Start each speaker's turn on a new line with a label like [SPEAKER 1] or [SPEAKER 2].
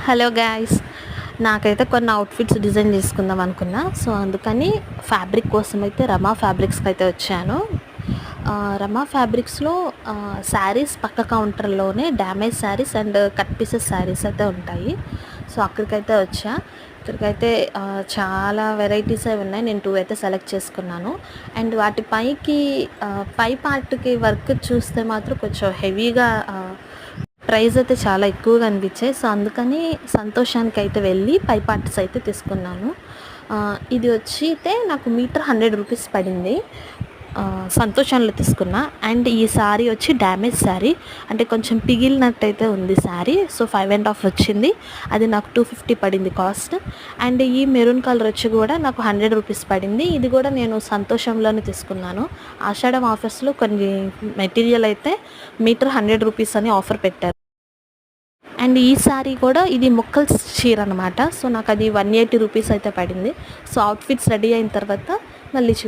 [SPEAKER 1] Hello guys, నాకైతే కొన్ని outfits design చేసుకుందాం అనుకున్నా. సో అందుకని ఫ్యాబ్రిక్ కోసం అయితే రమా ఫ్యాబ్రిక్స్కి అయితే వచ్చాను. రమా ఫ్యాబ్రిక్స్లో శారీస్ పక్క కౌంటర్లోనే damage saris and cut pieces saris అయితే ఉంటాయి. సో అక్కడికైతే వచ్చా. ఇక్కడికైతే చాలా వెరైటీస్ అవి ఉన్నాయి. నేను 2 అయితే సెలెక్ట్ చేసుకున్నాను. అండ్ వాటి పై పార్ట్కి వర్క్ చూస్తే మాత్రం కొంచెం హెవీగా ప్రైస్ అయితే చాలా ఎక్కువగా అనిపించాయి. సో అందుకని సంతోషానికి అయితే వెళ్ళి పై పార్ట్స్ అయితే తీసుకున్నాను. ఇది వచ్చి అయితే నాకు మీటర్ 100 రూపీస్ పడింది. సంతోషంలో తీసుకున్నా. అండ్ ఈ శారీ వచ్చి డ్యామేజ్ శారీ, అంటే కొంచెం పిగిలినట్టయితే ఉంది శారీ. సో 5.5 వచ్చింది. అది నాకు 250 పడింది కాస్ట్. అండ్ ఈ మెరూన్ కలర్ వచ్చి కూడా నాకు 100 రూపీస్ పడింది. ఇది కూడా నేను సంతోషంలోనే తీసుకున్నాను. ఆషాఢం ఆఫర్స్లో కొన్ని మెటీరియల్ అయితే మీటర్ 100 రూపీస్ అని ఆఫర్ పెట్టారు. అండ్ ఈ శారీ కూడా ఇది ముక్కల్ చీర అనమాట. సో నాకు అది 180 రూపీస్ అయితే పడింది. సో అవుట్ఫిట్స్ రెడీ అయిన తర్వాత మళ్ళీ